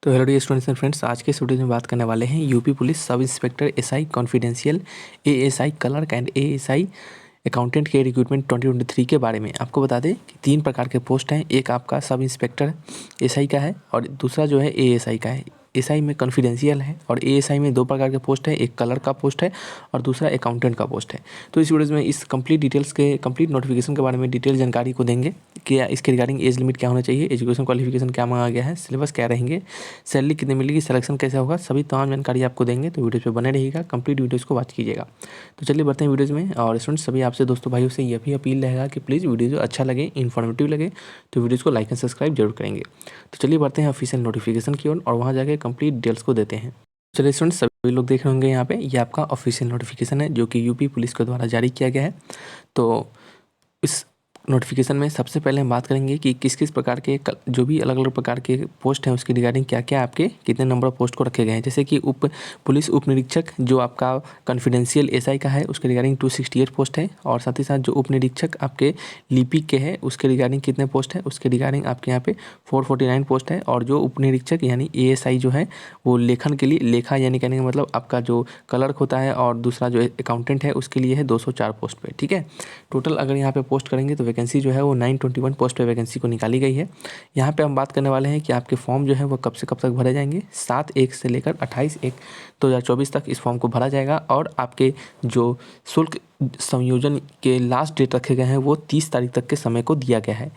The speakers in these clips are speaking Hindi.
तो hello dear students and friends, आज के इस वीडियो में बात करने वाले हैं UP police sub inspector SI confidential, ASI clerk and ASI accountant के रिक्रूटमेंट 2023 के बारे में। आपको बता दें कि 3 प्रकार के पोस्ट हैं। एक आपका सब इंस्पेक्टर एसआई का है और दूसरा जो है एएसआई का है। एसआई में कॉन्फिडेंशियल है और एएसआई में 2 प्रकार के पोस्ट है, एक क्लर्क का पोस्ट है और दूसरा अकाउंटेंट का पोस्ट है। तो इस वीडियो में इस कंप्लीट डिटेल्स के कंप्लीट नोटिफिकेशन के बारे में डिटेल जानकारी को देंगे कि इसके रिगार्डिंग एज लिमिट क्या होना चाहिए, एजुकेशन क्वालिफिकेशन क्या मांगा गया है, सिलेबस क्या रहेंगे, सैलरी कितनी मिलेगी, सिलेक्शन कैसे होगा, सभी तमाम जानकारी आपको देंगे। तो वीडियो पे बने रहिएगा, कंप्लीट वीडियोज़ को वॉच कीजिएगा। तो चलिए बढ़ते हैं वीडियोज़ में। और स्टूडेंट्स सभी आपसे दोस्तों भाइयों से यह भी अपील रहेगा कि प्लीज़ वीडियो जो अच्छा लगे, इन्फॉर्मेटिव लगे तो वीडियोज़ को लाइक एंड सब्सक्राइब जरूर करेंगे। तो चलिए बढ़ते हैं ऑफिशियल नोटिफिकेशन की ओर और वहाँ जाके कंप्लीट डिटेल्स को देते हैं। चलिए स्टूडेंट्स सभी लोग देख रहे होंगे यहाँ पे, ये आपका ऑफिशियल नोटिफिकेशन है जो कि यूपी पुलिस के द्वारा जारी किया गया है। तो इस नोटिफिकेशन में सबसे पहले हम बात करेंगे कि किस किस प्रकार के जो भी अलग अलग प्रकार के पोस्ट हैं उसके रिगार्डिंग क्या क्या आपके कितने नंबर ऑफ पोस्ट को रखे गए हैं। जैसे कि पुलिस उप निरीक्षक जो आपका कॉन्फिडेंशियल एसआई का है उसके रिगार्डिंग 268 पोस्ट है। और साथ ही साथ जो उप निरीक्षक आपके लिपिक के है उसके रिगार्डिंग कितने पोस्ट है, उसके रिगार्डिंग आपके यहाँ पे 449 पोस्ट है। और जो उप निरीक्षक यानी एएसआई जो है वो लेखन के लिए, लेखा यानी कहने का मतलब आपका जो क्लर्क होता है और दूसरा जो अकाउंटेंट है उसके लिए है 204 पोस्ट पे। ठीक है, टोटल अगर यहाँ पे पोस्ट करेंगे तो वैकेंसी जो है वो 921 पोस्ट पे वैकेंसी को निकाली गई है। यहाँ पे हम बात करने वाले हैं कि आपके फॉर्म जो है वो कब से कब तक भरे जाएंगे। 7/1 से लेकर 28/1/2024 तक इस फॉर्म को भरा जाएगा। और आपके जो शुल्क संयोजन के लास्ट डेट रखे गए हैं वो 30 तारीख तक के समय को दिया गया है।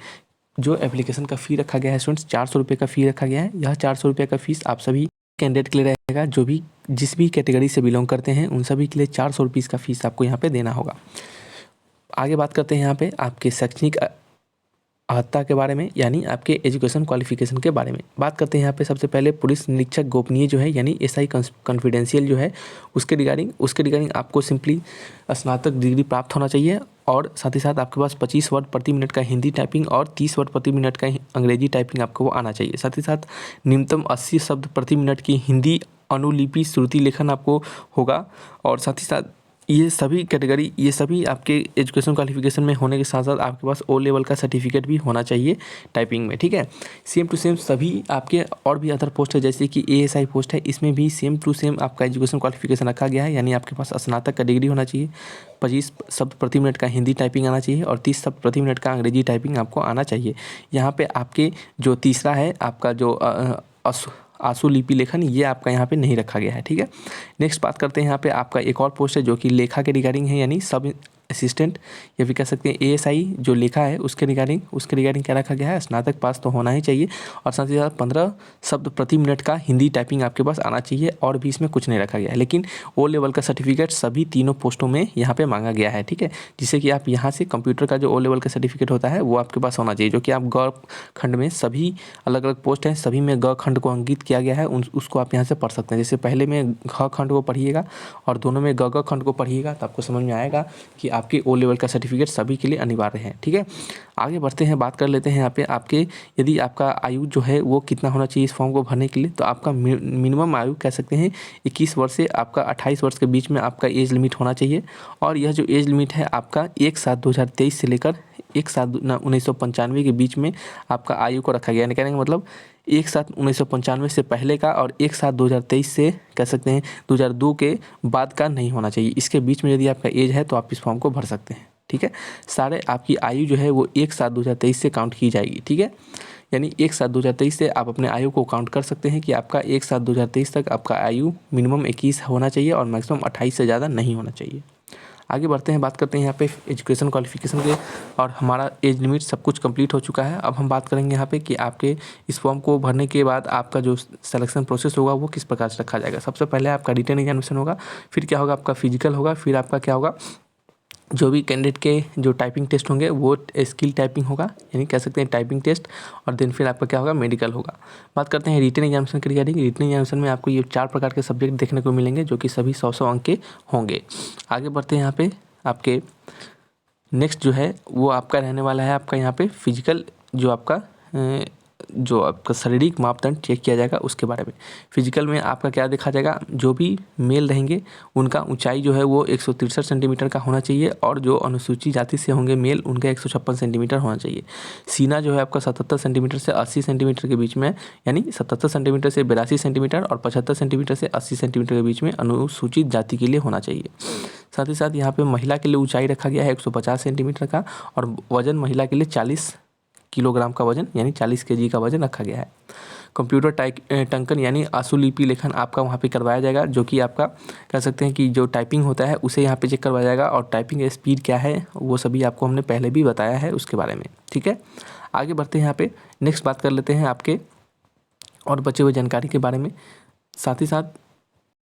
जो एप्लीकेशन का फ़ी रखा गया है स्टूडेंट्स 400 रुपये का फ़ी रखा गया है। यह 400 रुपये का फीस आप सभी कैंडिडेट के लिए रहेगा जो भी जिस भी कैटेगरी से बिलोंग करते हैं उन सभी के लिए 400 रुपीज़ का फीस आपको यहाँ पे देना होगा। आगे बात करते हैं यहाँ पे आपके शैक्षणिक अर्हता के बारे में, यानी आपके एजुकेशन क्वालिफिकेशन के बारे में बात करते हैं। यहाँ पे सबसे पहले पुलिस निरीक्षक गोपनीय जो है यानी एसआई कॉन्फिडेंशियल जो है उसके रिगार्डिंग आपको सिंपली स्नातक डिग्री प्राप्त होना चाहिए। और साथ ही साथ आपके पास 25 वर्ड प्रति मिनट का हिंदी टाइपिंग और 30 वर्ड प्रति मिनट का अंग्रेजी टाइपिंग आपको वो आना चाहिए। साथ ही साथ न्यूनतम 80 शब्द प्रति मिनट की हिंदी अनुलिपि श्रुति लेखन आपको होगा। और साथ ही साथ ये सभी कैटेगरी, ये सभी आपके एजुकेशन क्वालिफिकेशन में होने के साथ साथ आपके पास ओ लेवल का सर्टिफिकेट भी होना चाहिए टाइपिंग में। ठीक है, सेम टू सेम सभी आपके और भी अदर पोस्ट है जैसे कि एएसआई पोस्ट है, इसमें भी सेम टू सेम आपका एजुकेशन क्वालिफिकेशन रखा गया है। यानी आपके पास स्नातक का डिग्री होना चाहिए, 25 शब्द प्रति मिनट का हिंदी टाइपिंग आना चाहिए और 30 शब्द प्रति मिनट का अंग्रेजी टाइपिंग आपको आना चाहिए। यहाँ पर आपके जो तीसरा है आपका जो आंसू लिपि लेखन, ये आपका यहाँ पे नहीं रखा गया है। ठीक है, नेक्स्ट बात करते हैं यहाँ पे आपका एक और पोस्ट है जो कि लेखा के रिगार्डिंग है, यानी सब असिस्टेंट या फिर कह सकते हैं एएसआई जो लेखा है उसके रिगार्डिंग क्या रखा गया है, स्नातक पास तो होना ही चाहिए। और साथ ही साथ 15 शब्द प्रति मिनट का हिंदी टाइपिंग आपके पास आना चाहिए। और भी इसमें कुछ नहीं रखा गया है, लेकिन ओ लेवल का सर्टिफिकेट सभी तीनों पोस्टों में यहाँ पे मांगा गया है। ठीक है, जिससे कि आप यहाँ से कंप्यूटर का जो ओ लेवल का सर्टिफिकेट होता है वो आपके पास होना चाहिए, जो कि आप ग खंड में सभी अलग अलग पोस्ट हैं सभी में ग खंड को अंकित किया गया है, उसको आप यहाँ से पढ़ सकते हैं। जैसे पहले में घ खंड को पढ़िएगा और दोनों में ग खंड को पढ़िएगा तो आपको समझ में आएगा कि आपके ओ लेवल का सर्टिफिकेट सभी के लिए अनिवार्य है। ठीक है, आगे बढ़ते हैं, बात कर लेते हैं यहाँ पे आपके यदि आपका आयु जो है वो कितना होना चाहिए इस फॉर्म को भरने के लिए। तो आपका मिनिमम आयु कह सकते हैं 21 वर्ष से आपका 28 वर्ष के बीच में आपका एज लिमिट होना चाहिए। और यह जो एज लिमिट है आपका 1/7/2023 से लेकर 1/7/1995 के बीच में आपका आयु को रखा गया है। कहने का मतलब 1/7/1995 से पहले का और 1/7/2023 से कह सकते हैं 2002 के बाद का नहीं होना चाहिए। इसके बीच में यदि आपका एज है तो आप इस फॉर्म को भर सकते हैं। ठीक है, सारे आपकी आयु जो है वो 1/7/2023 से काउंट की जाएगी। ठीक है, यानी 1/7/2023 से आप अपने आयु को काउंट कर सकते हैं कि आपका 1/7/2023 तक आपका आयु मिनिमम 21 होना चाहिए और मैक्सिमम 28 से ज़्यादा नहीं होना चाहिए। आगे बढ़ते हैं, बात करते हैं यहाँ पे एजुकेशन क्वालिफिकेशन के। और हमारा एज लिमिट सब कुछ कंप्लीट हो चुका है। अब हम बात करेंगे यहाँ पे कि आपके इस फॉर्म को भरने के बाद आपका जो सिलेक्शन प्रोसेस होगा वो किस प्रकार से रखा जाएगा। सबसे पहले आपका रिटन एग्जामिनेशन होगा, फिर क्या होगा आपका फिजिकल होगा, फिर आपका क्या होगा जो भी कैंडिडेट के जो टाइपिंग टेस्ट होंगे वो स्किल टाइपिंग होगा, यानी कह सकते हैं टाइपिंग टेस्ट। और देन फिर आपका क्या होगा मेडिकल होगा। बात करते हैं रिटन एग्जामिनेशन के रिगार्डिंग। रिटन एग्जामिनेशन में आपको ये 4 प्रकार के सब्जेक्ट देखने को मिलेंगे जो कि सभी 100 अंक के होंगे। आगे बढ़ते हैं यहाँ पे आपके नेक्स्ट जो है वो आपका रहने वाला है आपका यहाँ पे फिजिकल जो आपका जो आपका शारीरिक मापदंड चेक किया जाएगा उसके बारे में। फिजिकल में आपका क्या देखा जाएगा, जो भी मेल रहेंगे उनका ऊंचाई जो है वो 163 सेंटीमीटर का होना चाहिए, और जो अनुसूचित जाति से होंगे मेल उनका 156 सेंटीमीटर होना चाहिए। सीना जो है आपका 77 सेंटीमीटर से 80 सेंटीमीटर के बीच में, यानी 77 सेंटीमीटर से 82 सेंटीमीटर और 75 सेंटीमीटर से 80 सेंटीमीटर के बीच में अनुसूचित जाति के लिए होना चाहिए। साथ ही साथ यहाँ पे महिला के लिए ऊंचाई रखा गया है 150 सेंटीमीटर का, और वजन महिला के लिए 40 किलोग्राम का वजन यानी 40 केजी का वजन रखा गया है। कंप्यूटर टंकन यानी आशुलिपि लेखन आपका वहाँ पे करवाया जाएगा, जो कि आपका कह सकते हैं कि जो टाइपिंग होता है उसे यहाँ पे चेक करवाया जाएगा, और टाइपिंग स्पीड क्या है वो सभी आपको हमने पहले भी बताया है उसके बारे में। ठीक है, आगे बढ़ते हैं। यहाँ पे नेक्स्ट बात कर लेते हैं आपके और बचे हुए जानकारी के बारे में। साथ ही साथ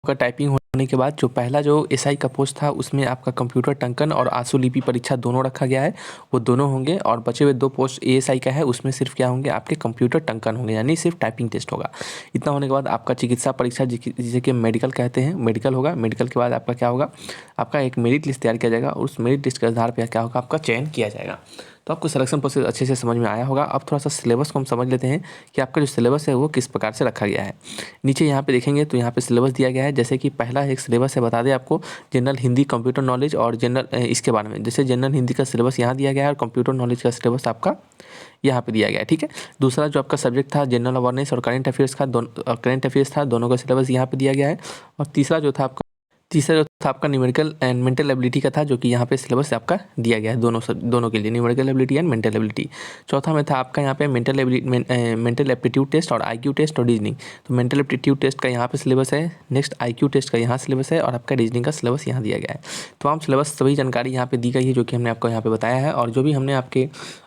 का टाइपिंग होने के बाद जो पहला जो एसआई का पोस्ट था उसमें आपका कंप्यूटर टंकन और आशुलिपि परीक्षा दोनों रखा गया है, वो दोनों होंगे। और बचे हुए 2 पोस्ट एएसआई का है उसमें सिर्फ क्या होंगे, आपके कंप्यूटर टंकन होंगे, यानी सिर्फ टाइपिंग टेस्ट होगा। इतना होने के बाद आपका चिकित्सा परीक्षा जिसे कि मेडिकल कहते हैं, मेडिकल होगा। मेडिकल के बाद आपका क्या होगा, आपका एक मेरिट लिस्ट तैयार किया जाएगा, और उस मेरिट लिस्ट के आधार पर क्या होगा, आपका चयन किया जाएगा। तो आपको सिलेक्शन प्रोसेस अच्छे से समझ में आया होगा। अब थोड़ा सा सिलेबस को हम समझ लेते हैं कि आपका जो सिलेबस है वो किस प्रकार से रखा गया है। नीचे यहाँ पे देखेंगे तो यहाँ पे सिलेबस दिया गया है। जैसे कि पहला एक सिलेबस है, बता दें आपको, जनरल हिंदी, कंप्यूटर नॉलेज और जनरल इसके बारे में। जैसे जनरल हिंदी का सिलेबस यहाँ दिया गया है और कंप्यूटर नॉलेज का सिलेबस आपका यहाँ पे दिया गया है। ठीक है, दूसरा जो आपका सब्जेक्ट था जनरल अवेयरनेस और करंट अफेयर्स था, दोनों का सिलेबस यहाँ पे दिया गया है। और तीसरा जो था आपका न्यूमेरिकल एंड मेंटल एबिलिटी का था, जो कि यहाँ पे सिलेबस आपका दिया गया है दोनों के लिए, numerical ability and mental ability. चौथा में था आपका यहाँ पे मेंटल एप्टीट्यूड टेस्ट और आईक्यू टेस्ट और रीजनिंग। तो मेंटल एप्टीट्यूड टेस्ट का यहाँ पे सिलेबस है, नेक्स्ट आईक्यू टेस्ट का यहाँ सिलेबस है, और आपका रीजनिंग का सिलेबस यहाँ दिया गया है। तमाम सिलेबस सभी जानकारी यहाँ पे दी गई है जो कि हमने आपको यहाँ पे बताया है, और जो भी हमने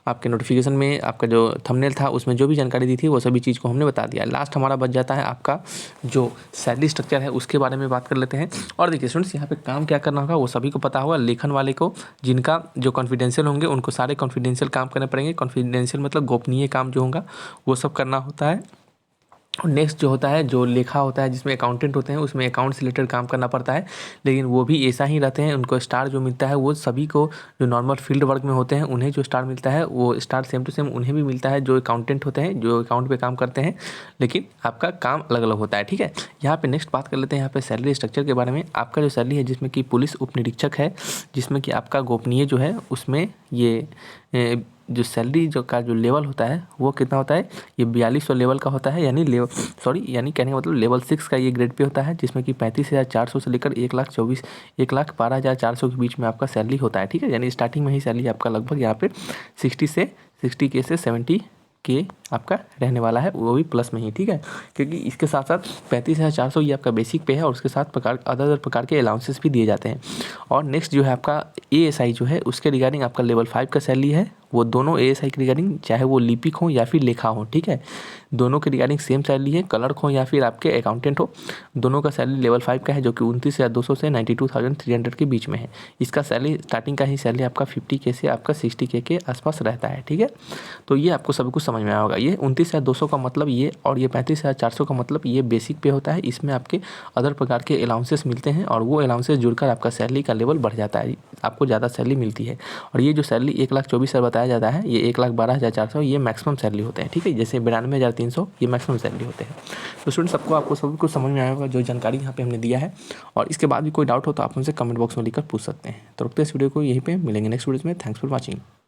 आपके नोटिफिकेशन में आपका जो थंबनेल था उसमें जो भी जानकारी दी थी वो सभी चीज़ को हमने बता दिया। लास्ट हमारा बच जाता है आपका जो सैलरी स्ट्रक्चर है उसके बारे में बात कर लेते हैं। और देखिए स्टूडेंट्स, यहाँ पे काम क्या करना होगा वो सभी को पता होगा। लेखन वाले को, जिनका जो कॉन्फिडेंशियल होंगे उनको सारे कॉन्फिडेंशियल काम करने पड़ेंगे। कॉन्फिडेंशियल मतलब गोपनीय काम जो होगा वो सब करना होता है। और नेक्स्ट जो होता है, जो लेखा होता है जिसमें अकाउंटेंट होते हैं, उसमें अकाउंट से रिलेटेड काम करना पड़ता है, लेकिन वो भी ऐसा ही रहते हैं। उनको स्टार जो मिलता है वो सभी को, जो नॉर्मल फील्ड वर्क में होते हैं उन्हें जो स्टार मिलता है वो स्टार सेम टू सेम उन्हें भी मिलता है, जो अकाउंटेंट होते हैं, जो अकाउंट पे काम करते हैं, लेकिन आपका काम अलग अलग होता है। ठीक है, यहाँ पे नेक्स्ट बात कर लेते हैं यहाँ पे सैलरी स्ट्रक्चर के बारे में। आपका जो सैलरी है जिसमें कि पुलिस उप निरीक्षक है, जिसमें कि आपका गोपनीय जो है उसमें ये जो सैलरी जो लेवल होता है वो कितना होता है, ये 4200 लेवल का होता है, यानी यानी कहने का मतलब लेवल 6 का ये ग्रेड पे होता है, जिसमें कि 35,400 से लेकर 1,12,400 के बीच में आपका सैलरी होता है। ठीक है, यानी स्टार्टिंग में ही सैलरी आपका लगभग यहाँ पे 60 के से 70 के आपका रहने वाला है, वो भी प्लस में ही। ठीक है, क्योंकि इसके साथ साथ 35,400 ये आपका बेसिक पे है, और उसके साथ अदर प्रकार के अलाउंसेस भी दिए जाते हैं। और नेक्स्ट जो है आपका एएसआई जो है उसके रिगार्डिंग आपका लेवल 5 का सैलरी है, वो दोनों एएसआई के रिगार्डिंग, चाहे वो लिपिक हो या फिर लेखा हो, ठीक है, दोनों के रिगार्डिंग सेम सैलरी है। क्लर्क हो या फिर आपके अकाउंटेंट हो, दोनों का सैलरी लेवल 5 का है, जो कि 29,200 से 92,300 के बीच में है। इसका सैलरी स्टार्टिंग का ही सैलरी आपका 50K से आपका 60K के आसपास रहता है। ठीक है, तो ये आपको सब कुछ समझ में आया होगा। ये 29,200 का मतलब ये, और ये 35,400 का मतलब ये बेसिक पे होता है। इसमें आपके अदर प्रकार के अलाउंसेस मिलते हैं, और वो अलाउंसेस जुड़कर आपका सैलरी का लेवल बढ़ जाता है, आपको ज़्यादा सैलरी मिलती है। और ये जो सैलरी 1,24,000 बताया जाता है, ये 1,12,400 ये मैक्सिमम सैलरी होते हैं। ठीक है, जैसे 92,300 ये मैक्सिमम सैलरी होते हैं। तो स्टूडेंट्स, आपको सब कुछ समझ में आया होगा जो जानकारी यहाँ पे हमने दिया है। और इसके बाद भी कोई डाउट हो तो आप हमसे कमेंट बॉक्स में लिखकर पूछ सकते हैं। तो रुकते हैं इस वीडियो को यहीं पे, मिलेंगे नेक्स्ट वीडियो में। Thanks for watching.